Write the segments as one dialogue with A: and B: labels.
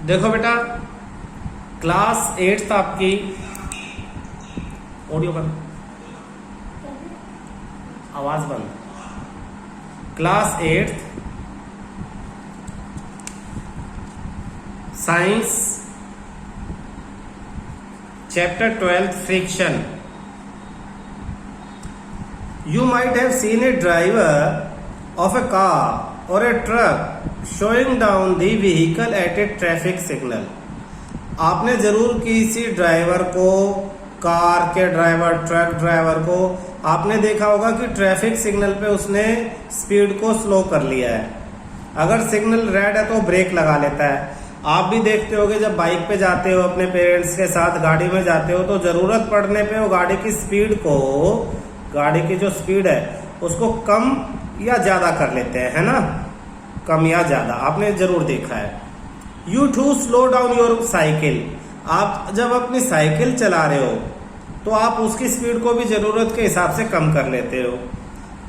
A: देखो बेटा, class 8th आपकी, ऑडियो बंद, आवाज बंद, class 8th science chapter 12 friction. You might have seen a driver of a car or a truck showing down the vehicle at a traffic signal. आपने जरूर किसी driver को, कार के ड्राइवर, ट्रक ड्राइवर को आपने देखा होगा कि ट्रैफिक सिग्नल पे उसने स्पीड को स्लो कर लिया है. अगर सिग्नल रेड है तो ब्रेक लगा लेता है. आप भी देखते होगे जब बाइक पे जाते हो, अपने पेरेंट्स के साथ गाड़ी में जाते हो, तो जरूरत पड़ने पे वो गाड़ी की स्पीड को, गाड़ी की जो स्पीड है उसको कम या ज्यादा कर लेते हैं, है ना, कम या ज्यादा. आपने जरूर देखा है. You to slow down your cycle. आप जब अपनी साइकिल चला रहे हो तो आप उसकी स्पीड को भी जरूरत के हिसाब से कम कर लेते हो.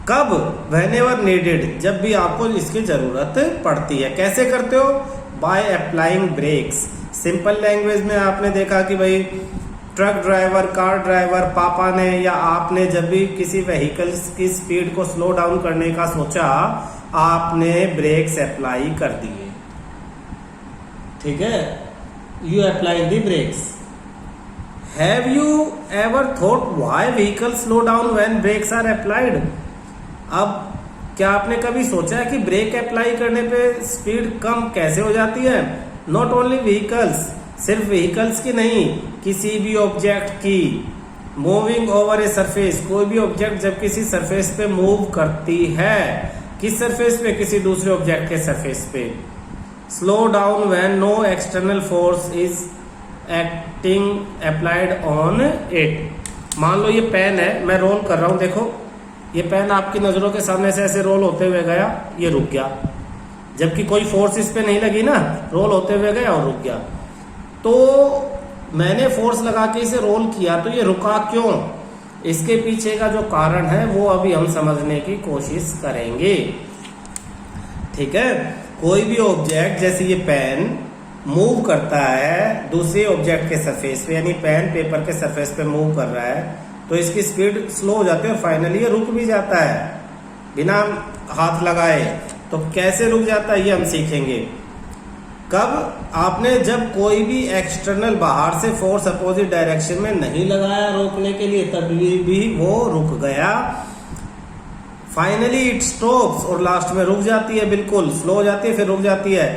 A: कब? व्हेनेवर नीडेड, जब भी आपको इसकी जरूरत पड़ती है. कैसे करते हो? By applying brakes. Simple language में आपने देखा कि भाई ट्रक ड्राइवर, कार ड्राइवर, पापा ने या आपने जब भी किसी व्हीकल्स की स्पीड को स्लो डाउन करने का सोचा, आपने ब्रेक्स अप्लाई कर दिए. ठीक है, you apply the brakes. Have you ever thought why vehicle slow down when brakes are applied? अब क्या आपने कभी सोचा है कि ब्रेक अप्लाई करने पे स्पीड कम कैसे हो जाती है? नॉट ओनली व्हीकल्स, सिर्फ व्हीकल्स की नहीं, किसी भी ऑब्जेक्ट की. मूविंग ओवर ए सरफेस, कोई भी ऑब्जेक्ट जब किसी सरफेस पे मूव करती है, किस सरफेस पे? किसी दूसरे ऑब्जेक्ट के सरफेस पे. Slow down when no external force is acting applied on it. मान लो ये पेन है, मैं रोल कर रहा हूं, देखो ये पेन आपकी नजरों के सामने से ऐसे रोल होते हुए गया, ये रुक गया, जबकि कोई फोर्स इस पे नहीं लगी ना, रोल होते हुए गया और रुक गया. तो मैंने फोर्स लगा के इसे रोल किया, तो ये रुका क्यों? इसके पीछे का जो कारण है वो अभी हम समझने की कोशिश करेंगे. ठीक है, कोई भी ऑब्जेक्ट जैसे ये पेन मूव करता है दूसरे ऑब्जेक्ट के सरफेस पे, यानी पेन पेपर के सरफेस पे मूव कर रहा है, तो इसकी स्पीड स्लो हो जाती है और फाइनली ये रुक भी जाता है बिना हाथ लगाए. तो कैसे रुक जाता है ये हम सीखेंगे. कब? आपने जब कोई भी एक्सटर्नल बाहर से फोर्स अपोजिट डायरेक्शन में नहीं लगाया रोकने के लिए, तब भी वो रुक गया. फाइनली इट स्टॉप्स, और लास्ट में रुक जाती है, बिल्कुल स्लो हो जाती है, फिर रुक जाती है.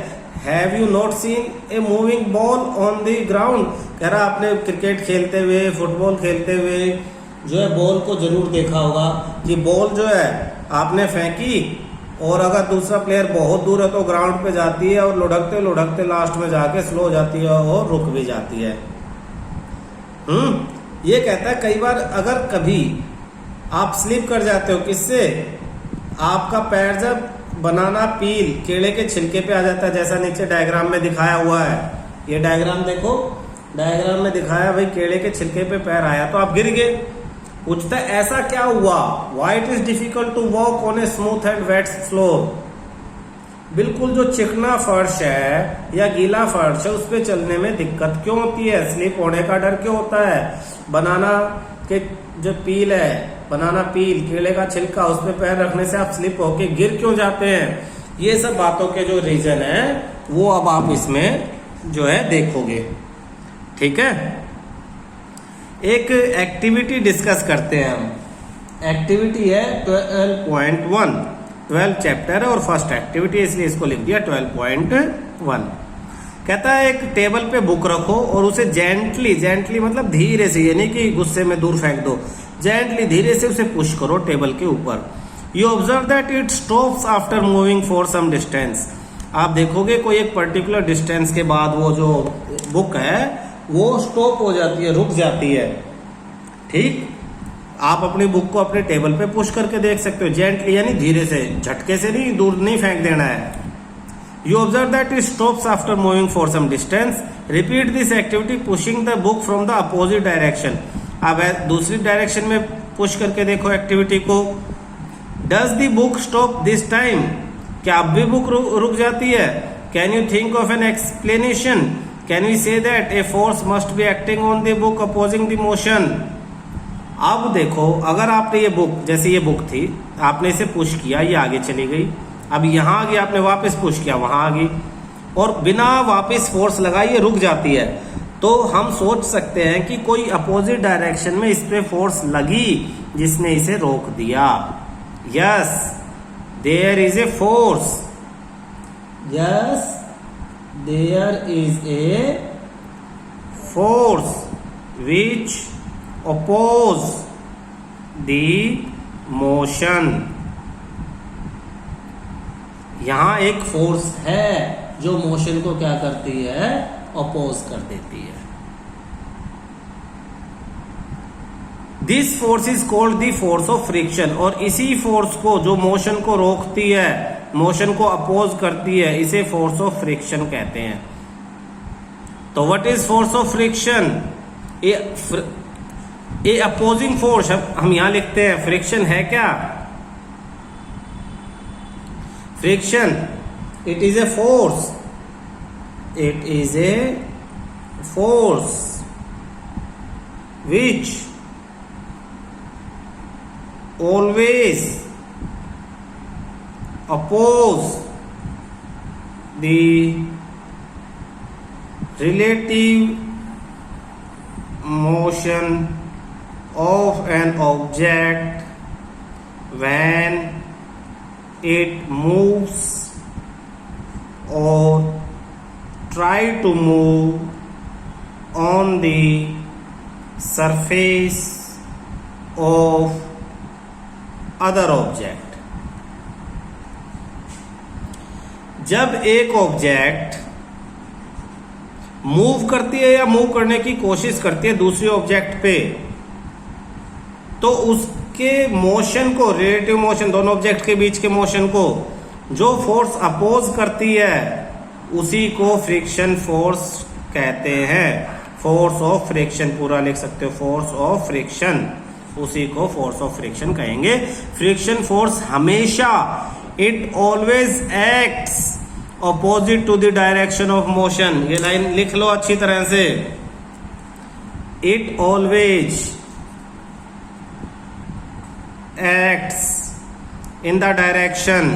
A: Have you not seen a moving ball on the ground? कह रहा आपने क्रिकेट खेलते हुए, फुटबॉल खेलते हुए जो है बॉल को जरूर देखा होगा कि बॉल जो है आपने फेंकी और अगर दूसरा प्लेयर बहुत दूर है तो ग्राउंड पे जाती है और लुढ़कते लुढ़कते लास्ट में जाके स्लो हो जाती है और रुक भी जाती है. ये कहता है कई बार अगर कभी आप स्लिप कर जाते हो, किससे? आपका पैर जब बनाना पील, केले के छिलके पे आ जाता है, जैसा नीचे डायग्राम में दिखाया हुआ है. ये डायग्राम देखो, डायग्राम में दिखाया भाई केले के छिलके पे पैर आया तो आप गिर गए. पूछता है ऐसा क्या हुआ? Why it is difficult to walk on a smooth and wet floor. बिल्कुल जो चिकना फर्श है या गीला फर्श है उस पर चलने में दिक्कत क्यों होती है? स्लिप होने का डर क्यों होता है? बनाना के जो पील है, बनाना पील, केले का छिलका, उस पर पैर रखने से आप स्लिप होके गिर क्यों जाते हैं? ये सब बातों के जो रीजन है वो अब आप इसमें जो है देखोगे. ठीक है, एक एक्टिविटी डिस्कस करते हैं हम. एक्टिविटी है 12.1, 12 चैप्टर है और फर्स्ट एक्टिविटी, इसलिए इसको लिख दिया 12.1. कहता है एक टेबल पे बुक रखो और उसे जेंटली, जेंटली मतलब धीरे से, यानी कि गुस्से में दूर फेंक दो, जेंटली धीरे से उसे पुश करो टेबल के ऊपर. You observe that it stops after moving for some distance. आप देखोगे कोई एक पर्टिकुलर डिस्टेंस के बाद वो जो बुक है वो स्टॉप हो जाती है, रुक जाती है. ठीक, आप अपनी बुक को अपने टेबल पे पुश करके देख सकते हो, जेंटली यानी धीरे से, झटके से नहीं, दूर नहीं फेंक देना है. You observe that it stops after moving for some distance. Repeat this activity pushing the book from the opposite direction. अब दूसरी डायरेक्शन में पुश करके देखो एक्टिविटी को. Does the book stop this time? क्या अब भी बुक रुक जाती है? Can you think of an explanation? Can we say that a force must be acting on the book opposing the motion? अब देखो, अगर आपने ये बुक, जैसे ये बुक थी, आपने इसे पुश किया, ये आगे चली गई, अब यहां आ गई, आपने वापस पुश किया, वहां आ गई, और बिना वापस फोर्स लगाए ये रुक जाती है, तो हम सोच सकते हैं कि कोई अपोजिट डायरेक्शन में इस पे फोर्स लगी जिसने इसे रोक दिया। Yes, there is a force. Yes, there is a force which oppose the motion। यहां एक फोर्स है जो मोशन को क्या करती है? अपोज कर देती है। This force is called the force of friction. और इसी फोर्स को, जो मोशन को रोकती है, मोशन को अपोज करती है, इसे फोर्स ऑफ फ्रिक्शन कहते हैं। तो what is force of friction? ये अपोजिंग फोर्स हम यहां लिखते हैं। फ्रिक्शन है क्या? Friction, it is a force, it is a force which always oppose the relative motion of an object when it moves or try to move on the surface of other object। जब एक object move करती है या move करने की कोशिश करती है दूसरे ऑब्जेक्ट पे, तो उसके मोशन को, रिलेटिव मोशन, दोनों ऑब्जेक्ट के बीच के मोशन को जो फोर्स अपोज करती है उसी को फ्रिक्शन फोर्स कहते हैं। फोर्स ऑफ फ्रिक्शन पूरा लिख सकते हो, फोर्स ऑफ फ्रिक्शन, उसी को फोर्स ऑफ फ्रिक्शन कहेंगे। फ्रिक्शन फोर्स हमेशा, it always acts opposite to the direction of motion. ये लाइन लिख लो अच्छी तरह से। It always acts in the direction,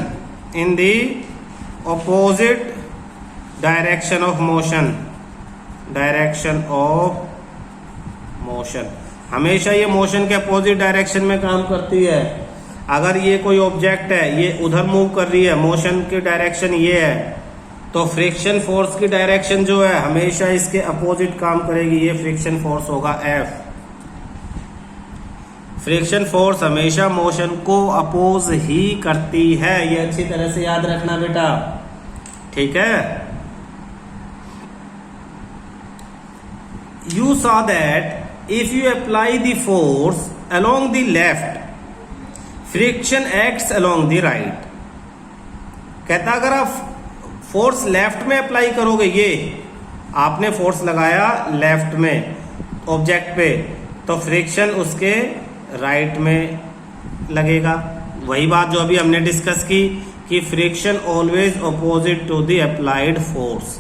A: in the opposite direction of motion, direction of motion. हमेशा ये मोशन के अपोजिट डायरेक्शन में काम करती है। अगर ये कोई ऑब्जेक्ट है, ये उधर मूव कर रही है, मोशन की डायरेक्शन ये है, तो फ्रिक्शन फोर्स की डायरेक्शन जो है हमेशा इसके अपोजिट काम करेगी। ये फ्रिक्शन फोर्स होगा F। फ्रिक्शन फोर्स हमेशा मोशन को अपोज ही करती है। ये अच्छी तरह से याद रखना बेटा, ठीक है। You saw that if you apply the force along the left, friction acts along the right। कहता अगर आप फोर्स लेफ्ट में अप्लाई करोगे, ये आपने फोर्स लगाया लेफ्ट में ऑब्जेक्ट पे, तो फ्रिक्शन उसके राइट में लगेगा। वही बात जो अभी हमने डिस्कस की कि friction always opposite to the applied force.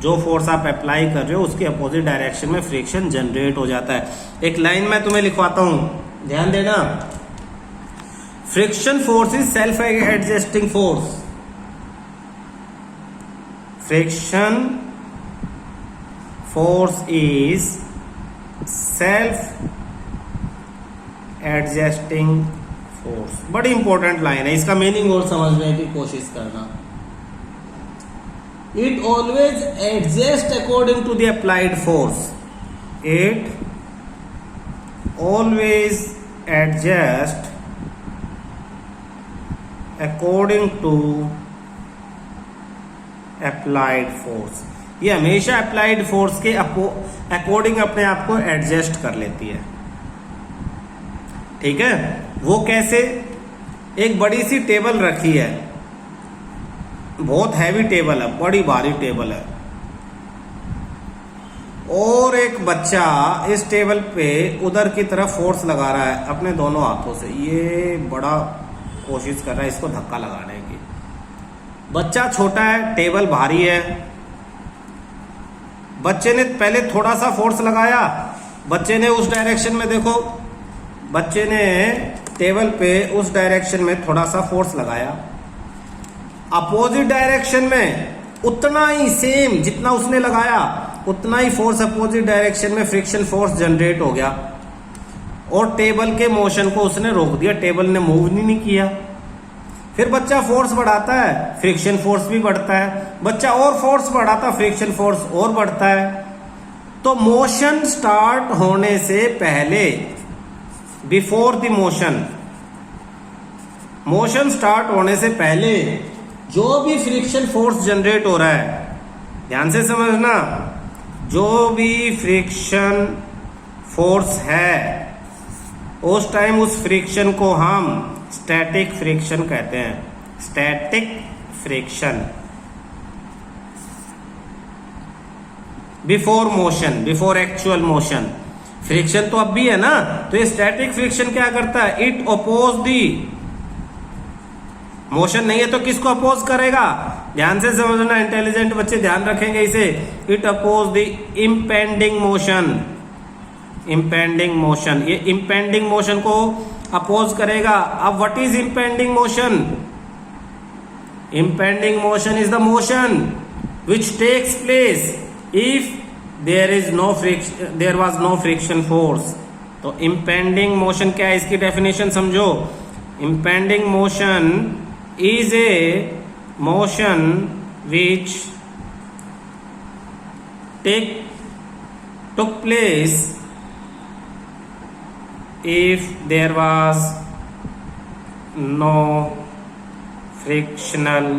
A: जो फोर्स आप अप्लाई कर रहे हो उसके अपोजिट डायरेक्शन में फ्रिक्शन जनरेट हो जाता है। एक लाइन में तुम्हें लिखवाता हूं, ध्यान देना। Friction force is self adjusting force. Friction force is self adjusting force. बड़ी इंपॉर्टेंट लाइन है, इसका मीनिंग और समझने की कोशिश करना। It always adjusts according to the applied force. It always adjusts according to applied force। ये हमेशा अप्लाइड फोर्स के अकॉर्डिंग अपने आप को एडजस्ट कर लेती है, ठीक है। वो कैसे? एक बड़ी सी टेबल रखी है, बहुत हैवी टेबल है, बड़ी भारी टेबल है, और एक बच्चा इस टेबल पे उधर की तरफ फोर्स लगा रहा है अपने दोनों हाथों से। ये बड़ा कोशिश कर रहा है इसको धक्का लगाने की। बच्चा छोटा है, टेबल भारी है। बच्चे ने पहले थोड़ा सा फोर्स लगाया, बच्चे ने उस डायरेक्शन में, देखो बच्चे ने टेबल पे उस डायरेक्शन में थोड़ा सा फोर्स लगाया, अपोजिट डायरेक्शन में उतना ही सेम जितना उसने लगाया उतना ही फोर्स अपोजिट डायरेक्शन में फ्रिक्शन फोर्स जनरेट हो गया और टेबल के मोशन को उसने रोक दिया, टेबल ने मूव नहीं किया। फिर बच्चा फोर्स बढ़ाता है, फ्रिक्शन फोर्स भी बढ़ता है, बच्चा और फोर्स बढ़ाता, फ्रिक्शन फोर्स और बढ़ता है। तो मोशन स्टार्ट होने से पहले, बिफोर द मोशन स्टार्ट होने से पहले जो भी फ्रिक्शन फोर्स जनरेट हो रहा है, ध्यान से समझना, जो भी फ्रिक्शन फोर्स है उस टाइम उस फ्रिक्शन को हम स्टैटिक फ्रिक्शन कहते हैं। Static friction before motion, before actual motion. Friction तो अब भी है ना, तो ये स्टैटिक फ्रिक्शन क्या करता है, इट अपोज दी मोशन नहीं है तो किसको अपोज करेगा, ध्यान से समझना, इंटेलिजेंट बच्चे ध्यान रखेंगे इसे। It oppose the impending motion, impending motion, ये इम्पेंडिंग मोशन को अपोज करेगा। अब what is impending motion? Impending motion is the motion which takes place if there was no friction force. तो इम्पेंडिंग मोशन क्या है, इसकी डेफिनेशन समझो। Impending motion is a motion which took place if there was no frictional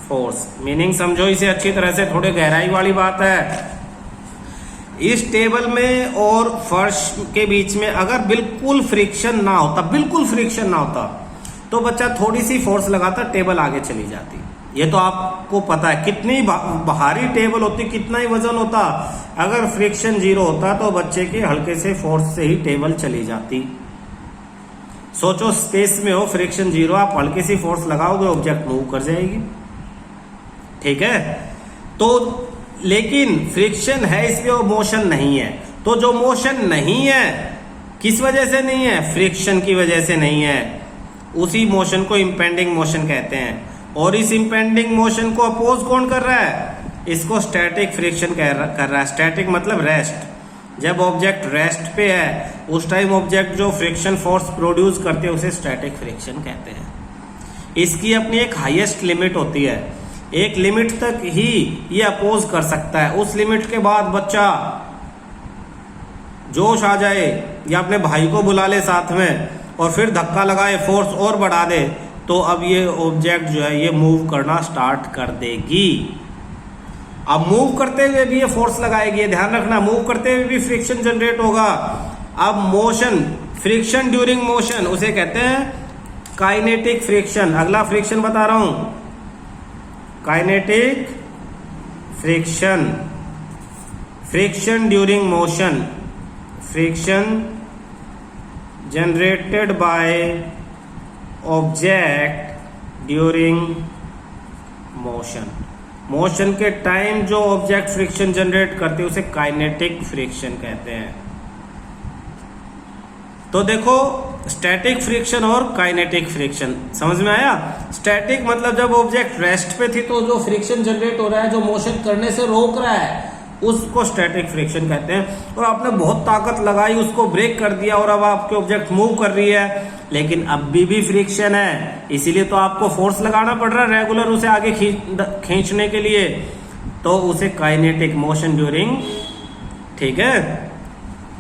A: force। Meaning समझो इसे अच्छी तरह से, थोड़ी गहराई वाली बात है। इस टेबल में और फर्श के बीच में अगर बिल्कुल फ्रिक्शन ना होता, बिल्कुल फ्रिक्शन ना होता तो बच्चा थोड़ी सी फोर्स लगाता, टेबल आगे चली जाती। ये तो आपको पता है, कितनी भारी टेबल होती, कितना ही वजन होता, अगर फ्रिक्शन जीरो होता तो बच्चे के हल्के से फोर्स से ही टेबल चली जाती। सोचो स्पेस में हो, फ्रिक्शन जीरो, आप हल्की सी फोर्स लगाओगे, ऑब्जेक्ट मूव कर जाएगी, ठीक है। तो लेकिन फ्रिक्शन है इसलिए वो मोशन नहीं है। तो जो मोशन नहीं है किस वजह से नहीं है, फ्रिक्शन की वजह से नहीं है, उसी मोशन को इम्पेंडिंग मोशन कहते हैं। और इस इम्पेंडिंग मोशन को अपोज कौन कर रहा है, इसको स्टैटिक फ्रिक्शन कर रहा है। स्टैटिक मतलब रेस्ट। जब ऑब्जेक्ट रेस्ट पे है उस टाइम ऑब्जेक्ट जो फ्रिक्शन फोर्स प्रोड्यूस करते हैं उसे स्टैटिक फ्रिक्शन कहते हैं। इसकी अपनी एक हाईएस्ट लिमिट होती है, एक लिमिट तक ही ये अपोज कर सकता है। उस लिमिट के बाद बच्चा जोश आ जाए या अपने भाई को बुला ले साथ में और फिर धक्का लगाए, फोर्स और बढ़ा दे, तो अब ये ऑब्जेक्ट जो है ये मूव करना स्टार्ट कर देगी। अब मूव करते हुए भी ये फोर्स लगाएगी, ध्यान रखना, मूव करते हुए भी फ्रिक्शन जनरेट होगा। अब मोशन, फ्रिक्शन ड्यूरिंग मोशन उसे कहते हैं काइनेटिक फ्रिक्शन। अगला फ्रिक्शन बता रहा हूं, kinetic friction. Friction during motion, friction generated by object during motion। Motion के टाइम जो ऑब्जेक्ट फ्रिक्शन जनरेट करते हैं उसे काइनेटिक फ्रिक्शन कहते हैं। तो देखो स्टैटिक फ्रिक्शन और काइनेटिक फ्रिक्शन समझ में आया। स्टैटिक मतलब जब ऑब्जेक्ट रेस्ट पे थी तो जो फ्रिक्शन जनरेट हो रहा है, जो मोशन करने से रोक रहा है, उसको स्टैटिक फ्रिक्शन कहते हैं। और आपने बहुत ताकत लगाई, उसको ब्रेक कर दिया और अब आपके ऑब्जेक्ट मूव कर रही है, लेकिन अब भी फ्रिक्शन है, इसीलिए तो आपको फोर्स लगाना पड़ रहा है रेगुलर उसे आगे खींचने के लिए, तो उसे काइनेटिक मोशन ड्यूरिंग, ठीक है।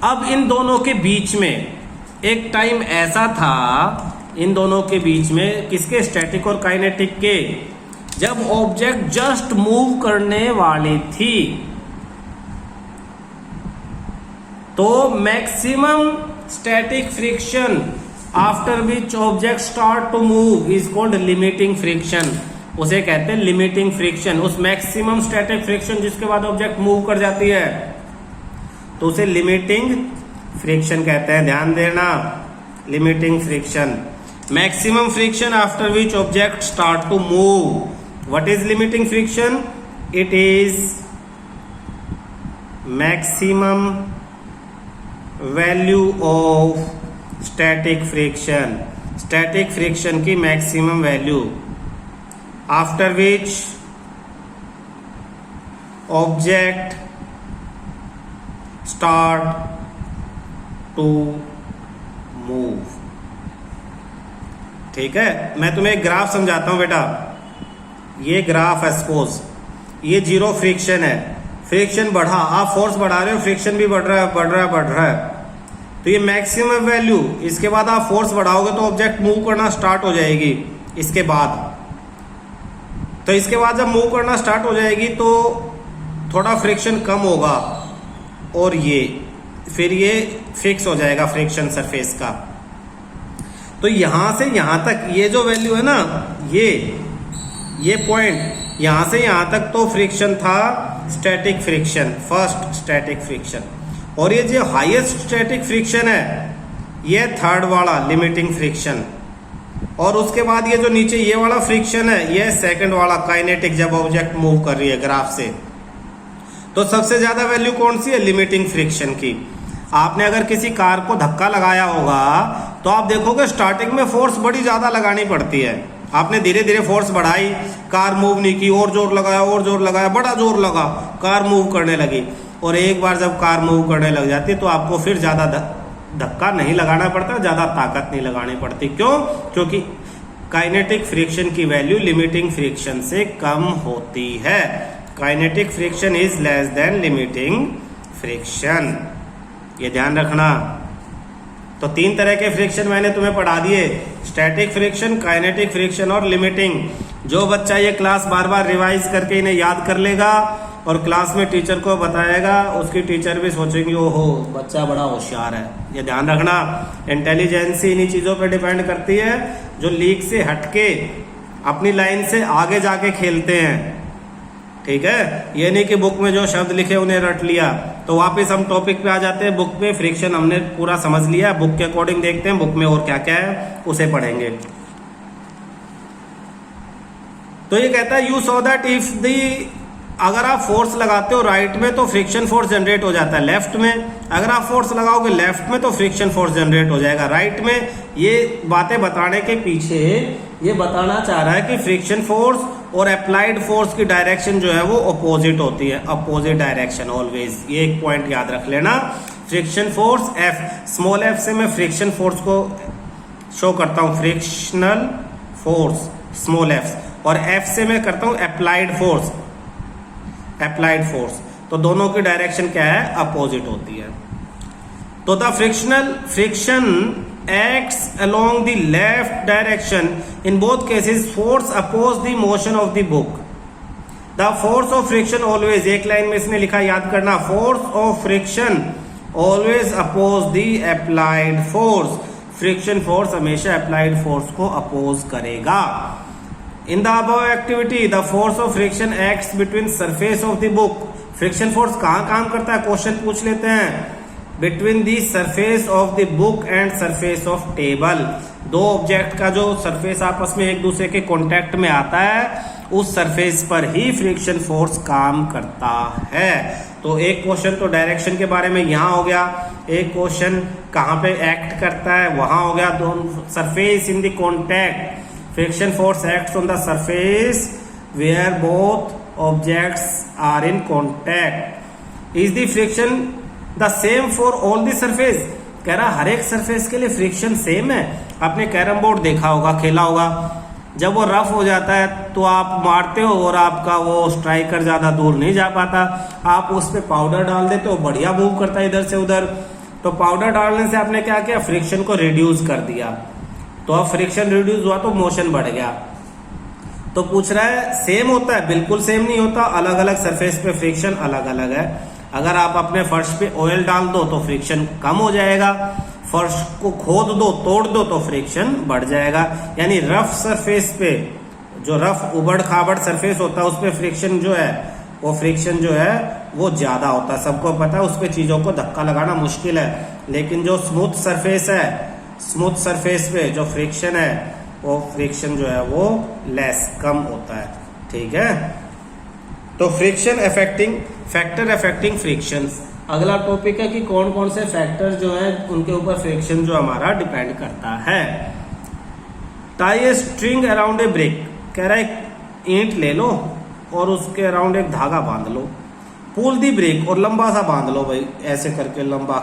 A: अब इन दोनों के बीच में एक टाइम ऐसा था, इन दोनों के बीच में, किसके, स्टैटिक और काइनेटिक के, जब ऑब्जेक्ट जस्ट मूव करने वाली थी तो maximum static friction after which object start to move is called limiting friction. उसे कहते हैं लिमिटिंग फ्रिक्शन। उस मैक्सिमम स्टैटिक फ्रिक्शन जिसके बाद ऑब्जेक्ट मूव कर जाती है तो उसे लिमिटिंग फ्रिक्शन कहते हैं। ध्यान देना, limiting friction, maximum friction after which object start to move what is limiting friction? It is maximum value of static friction, static friction की maximum value, after which object start to move. ठीक है, मैं तुम्हें एक graph समझाता हूं बेटा। ये ग्राफ है, सपोज ये 0 फ्रिक्शन है, फ्रिक्शन बढ़ा, आप फोर्स बढ़ा रहे हो, फ्रिक्शन भी बढ़ रहा है, बढ़ रहा है, बढ़ रहा है, तो ये मैक्सिमम वैल्यू, इसके बाद आप फोर्स बढ़ाओगे तो ऑब्जेक्ट मूव करना स्टार्ट हो जाएगी। इसके बाद तो इसके बाद जब मूव करना स्टार्ट हो जाएगी तो थोड़ा फ्रिक्शन कम होगा और ये फिर ये फिक्स हो जाएगा फ्रिक्शन सरफेस का। तो यहां से यहां तक ये जो वैल्यू है ना, ये पॉइंट यहां से यहां तक तो फ्रिक्शन था static friction, first static friction, और ये जो हाईएस्ट स्टैटिक फ्रिक्शन है ये थर्ड वाला लिमिटिंग फ्रिक्शन, और उसके बाद ये जो नीचे ये वाला फ्रिक्शन है ये सेकंड वाला काइनेटिक, जब ऑब्जेक्ट मूव कर रही है ग्राफ से। तो सबसे ज्यादा वैल्यू कौन सी है? लिमिटिंग फ्रिक्शन की। आपने अगर किसी कार को धक्का लगाया होगा तो आप देखोगे स्टार्टिंग में फोर्स बड़ी ज्यादा लगानी पड़ती है, आपने धीरे धीरे फोर्स बढ़ाई, कार मूव नहीं की, और जोर लगाया, और जोर लगाया, बड़ा जोर लगा, कार मूव करने लगी, और एक बार जब कार मूव करने लग जाती तो आपको फिर ज्यादा धक्का नहीं लगाना पड़ता, ज्यादा ताकत नहीं लगानी पड़ती। क्यों? क्योंकि काइनेटिक फ्रिक्शन की वैल्यू लिमिटिंग फ्रिक्शन से कम होती है। Kinetic friction is less than limiting friction, ये ध्यान रखना। तो 3 तरह के फ्रिक्शन मैंने तुम्हें पढ़ा दिए, स्टैटिक फ्रिक्शन, काइनेटिक फ्रिक्शन और लिमिटिंग। जो बच्चा ये क्लास बार बार रिवाइज करके इन्हें याद कर लेगा और क्लास में टीचर को बताएगा, उसकी टीचर भी सोचेंगे ओहो बच्चा बड़ा होशियार है। ये ध्यान रखना, इंटेलिजेंस इन्हीं चीजों पर डिपेंड करती है जो लीक से हटके अपनी लाइन से आगे जाके खेलते हैं। ठीक है, ये नहीं कि बुक में जो शब्द लिखे उन्हें रट लिया। तो वापस हम टॉपिक पे आ जाते हैं। बुक में फ्रिक्शन हमने पूरा समझ लिया, बुक के अकॉर्डिंग देखते हैं बुक में और क्या क्या है, उसे पढ़ेंगे। तो ये कहता है you so that if the, अगर आप फोर्स लगाते हो राइट में तो फ्रिक्शन फोर्स जनरेट हो जाता है, लेफ्ट में अगर आप फोर्स लगाओगे लेफ्ट में तो फ्रिक्शन फोर्स जनरेट हो जाएगा राइट में। ये बातें बताने के पीछे ये बताना चाह रहा है कि फ्रिक्शन फोर्स और अप्लाइड फोर्स की डायरेक्शन जो है वो अपोजिट होती है, अपोजिट डायरेक्शन ऑलवेज। ये एक पॉइंट याद रख लेना। Friction force F, small f से मैं फ्रिक्शन फोर्स को शो करता हूं, फ्रिक्शनल फोर्स स्मॉल f, और F से मैं करता हूं अप्लाइड फोर्स, अप्लाइड फोर्स। तो दोनों की डायरेक्शन क्या है? अपोजिट होती है। तो the friction acts along the left direction. In both cases, force oppose the motion of the book. The force of friction always, एक लाइन में इसने लिखा याद करना, force of friction always oppose the applied force. Friction force हमेशा applied force को oppose करेगा। In the above activity, the force of friction acts between surface of the book. Friction force कहाँ काम करता है? क्वेश्चन पूछ लेते हैं। Between the surface of the book and surface of table, दो ऑब्जेक्ट का जो सरफेस आपस में एक दूसरे के कांटेक्ट में आता है उस सरफेस पर ही फ्रिक्शन फोर्स काम करता है। तो एक क्वेश्चन तो डायरेक्शन के बारे में यहाँ हो गया, एक क्वेश्चन कहाँ पे एक्ट करता है वहां हो गया। दोनों surface in the contact, friction force acts on the surface where both objects are in contact. Is the friction the same for all the surface, कह रहा हर एक सरफेस के लिए फ्रिक्शन सेम है। आपने कैरम बोर्ड देखा होगा, खेला होगा, जब वो रफ हो जाता है तो आप मारते हो और आपका वो स्ट्राइकर ज्यादा दूर नहीं जा पाता, आप उस पर पाउडर डाल देते हो, बढ़िया मूव करता है इधर से उधर। तो पाउडर डालने से आपने क्या किया? फ्रिक्शन को रिड्यूस कर दिया, तो अब फ्रिक्शन रिड्यूस हुआ तो मोशन बढ़ गया। तो पूछ रहा है सेम होता है? बिल्कुल सेम नहीं होता, अलग अलग सरफेस पे फ्रिक्शन अलग अलग है। अगर आप अपने फर्श पे ऑयल डाल दो तो फ्रिक्शन कम हो जाएगा, फर्श को खोद दो, तोड़ दो तो फ्रिक्शन बढ़ जाएगा। यानी रफ सरफेस पे, जो रफ उबड़ खाबड़ सरफेस होता है उस पे फ्रिक्शन जो है वो फ्रिक्शन जो है वो ज्यादा होता है, सबको पता है, उस पे चीजों को धक्का लगाना मुश्किल है। लेकिन जो स्मूथ सरफेस है, स्मूथ सरफेस पे जो फ्रिक्शन है वो फ्रिक्शन जो है वो लेस, कम होता है। ठीक है। तो friction affecting factor affecting friction, अगला टॉपिक है कि कौन कौन से फैक्टर जो है उनके ऊपर फ्रिक्शन जो हमारा डिपेंड करता है। Tie a string around a brick, कह रहा है ईंट ले लो और उसके अराउंड एक धागा बांध लो। पुल दी ब्रिक, और लंबा सा बांध लो भाई, ऐसे करके लंबा,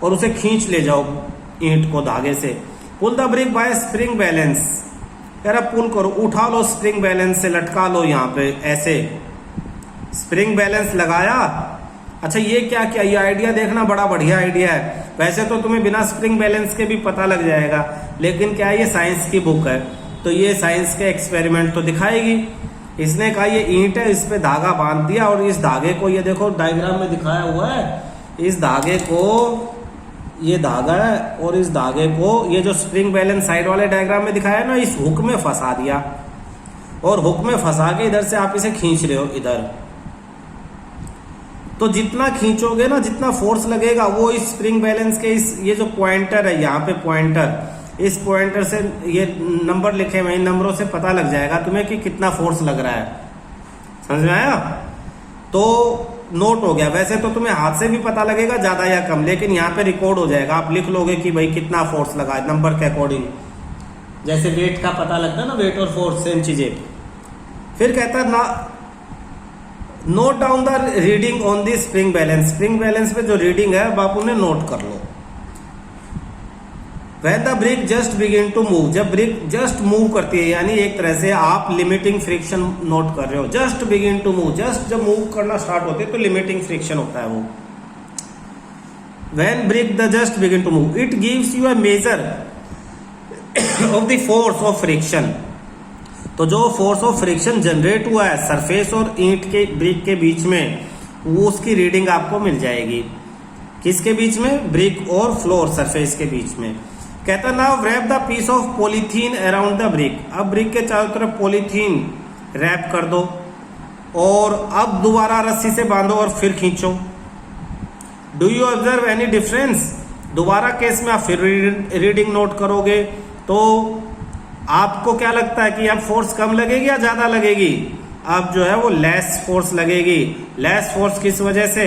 A: और उसे खींच ले जाओ ईंट को धागे से। Pull the brick by spring balance, कह रहा पुल करो, उठा लो स्प्रिंग बैलेंस से, लटका लो यहाँ पे ऐसे, स्प्रिंग बैलेंस लगाया। अच्छा ये क्या क्या, ये आइडिया देखना बड़ा बढ़िया आइडिया है। वैसे तो तुम्हें बिना स्प्रिंग बैलेंस के भी पता लग जाएगा, लेकिन क्या ये साइंस की बुक है तो ये साइंस के एक्सपेरिमेंट तो दिखाएगी। इसने कहा ये ईंट है, इस पे धागा बांध दिया, और इस धागे को, ये देखो डायग्राम में दिखाया हुआ है, इस धागे को, ये धागा है, और इस धागे को ये जो स्प्रिंग बैलेंस साइड वाले डायग्राम में दिखाया है ना, इस हुक में फंसा दिया, और हुक में फंसा के इधर से आप इसे खींच रहे हो इधर। तो जितना खींचोगे ना, जितना फोर्स लगेगा वो इस स्प्रिंग बैलेंस के इस, ये जो पॉइंटर है यहाँ पे पॉइंटर, इस पॉइंटर से ये नंबर लिखे हुए, इन नंबरों से पता लग जाएगा तुम्हें कि कितना फोर्स लग रहा है। समझ में आया? तो नोट हो गया। वैसे तो तुम्हें हाथ से भी पता लगेगा ज्यादा या कम, लेकिन यहाँ पे रिकॉर्ड हो जाएगा, आप लिख लोगे कि भाई कितना फोर्स लगा है नंबर के अकॉर्डिंग। जैसे वेट का पता लगता है ना, वेट और फोर्स सेम चीजें। फिर कहता है ना, note down the reading on the spring balance, spring balance पे जो रीडिंग है बापू ने नोट कर लो। When the brick just begin to move, जब ब्रिक जस्ट मूव करती है, यानी एक तरह से आप लिमिटिंग फ्रिक्शन नोट कर रहे हो। Just begin to move, just जब मूव करना स्टार्ट होते है तो लिमिटिंग फ्रिक्शन होता है वो। When brick the just begin to move, it gives you a measure of the force of friction। तो जो फोर्स ऑफ फ्रिक्शन जनरेट हुआ है सरफेस और ईंट के ब्रिक के बीच में, वो उसकी रीडिंग आपको मिल जाएगी। किसके बीच में? ब्रिक और फ्लोर सरफेस के बीच में। कहता now wrap the piece of polythene around the brick, अब ब्रिक के चारों तरफ पॉलीथीन रैप कर दो, और अब दोबारा रस्सी से बांधो और फिर खींचो। Do you observe any difference? दोबारा केस में आप फिर रीडिंग नोट करोगे तो आपको क्या लगता है कि अब फोर्स कम लगेगी या ज्यादा लगेगी? अब जो है वो लेस फोर्स लगेगी। लेस फोर्स किस वजह से?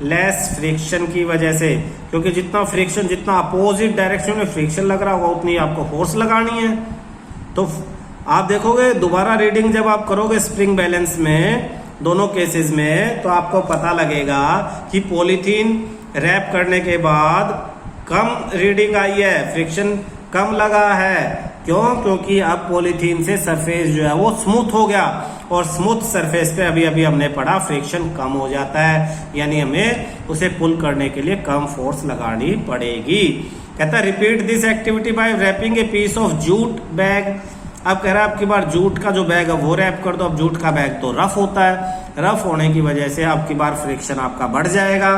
A: लेस फ्रिक्शन की वजह से, क्योंकि जितना फ्रिक्शन, जितना अपोजिट डायरेक्शन में फ्रिक्शन लग रहा होगा उतनी आपको फोर्स लगानी है। तो आप देखोगे दोबारा रीडिंग जब आप करोगे स्प्रिंग बैलेंस में, दोनों केसेस में, तो आपको पता लगेगा कि पॉलीथीन रैप करने के बाद कम रीडिंग आई है, फ्रिक्शन कम लगा है। क्यों? क्योंकि अब पॉलीथीन से सरफेस जो है वो स्मूथ हो गया, और स्मूथ सरफेस पे अभी अभी हमने पढ़ा फ्रिक्शन कम हो जाता है, यानी हमें उसे पुल करने के लिए कम फोर्स लगानी पड़ेगी। कहता है repeat this activity by wrapping a piece of jute bag. अब कह रहा है आपकी बार जूट का जो बैग है वो रैप कर दो। अब जूट का बैग तो रफ होता है, रफ होने की वजह से आपकी बार फ्रिक्शन आपका बढ़ जाएगा।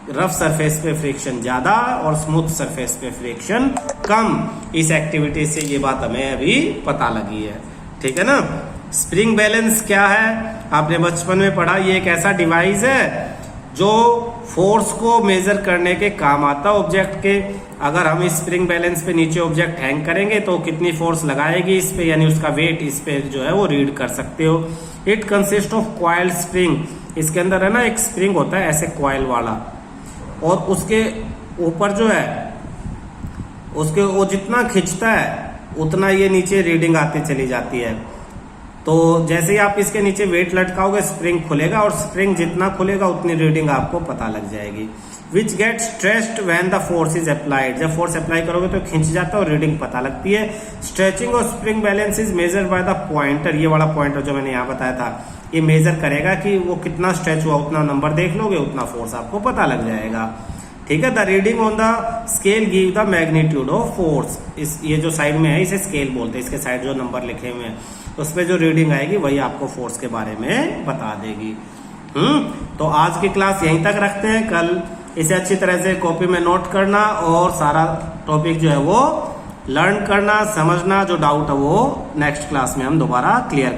A: रफ सरफेस पे फ्रिक्शन ज्यादा और स्मूथ सरफेस पे फ्रिक्शन कम। इस एक्टिविटी से ये बात हमें अभी पता लगी है, ठीक है ना। स्प्रिंग बैलेंस क्या है? आपने बचपन में पढ़ा, ये एक ऐसा डिवाइस है जो फोर्स को मेजर करने के काम आता है ऑब्जेक्ट के। अगर हम इस स्प्रिंग बैलेंस पे नीचे ऑब्जेक्ट हैंग करेंगे तो कितनी फोर्स लगाएगी इस पे, यानी उसका वेट इस पे जो है वो रीड कर सकते हो। It consist of coil spring, इसके अंदर है ना एक स्प्रिंग होता है ऐसे कॉइल वाला, और उसके ऊपर जो है उसके वो जितना खिंचता है उतना ये नीचे रीडिंग आती चली जाती है। तो जैसे ही आप इसके नीचे वेट लटकाओगे स्प्रिंग खुलेगा, और स्प्रिंग जितना खुलेगा उतनी रीडिंग आपको पता लग जाएगी। Which get stretched when the force is applied, जब फोर्स अप्लाई करोगे तो खिंच जाता है और रीडिंग पता लगती है। स्ट्रेचिंग और spring balance is measured by the pointer, ये वाला पॉइंटर जो मैंने यहाँ बताया था, ये मेजर करेगा कि वो कितना स्ट्रेच हुआ, उतना नंबर देख लोगे उतना फोर्स आपको पता लग जाएगा, ठीक है। The reading on the scale give the magnitude of force, इस ये जो साइड में है इसे स्केल बोलते हैं, इसके साइड जो नंबर लिखे हुए हैं उस पर जो रीडिंग आएगी वही आपको फोर्स के बारे में बता देगी। तो आज की क्लास यहीं तक रखते हैं। कल इसे अच्छी तरह से कॉपी में नोट करना और सारा टॉपिक जो है वो लर्न करना, समझना, जो डाउट है वो नेक्स्ट क्लास में हम दोबारा क्लियर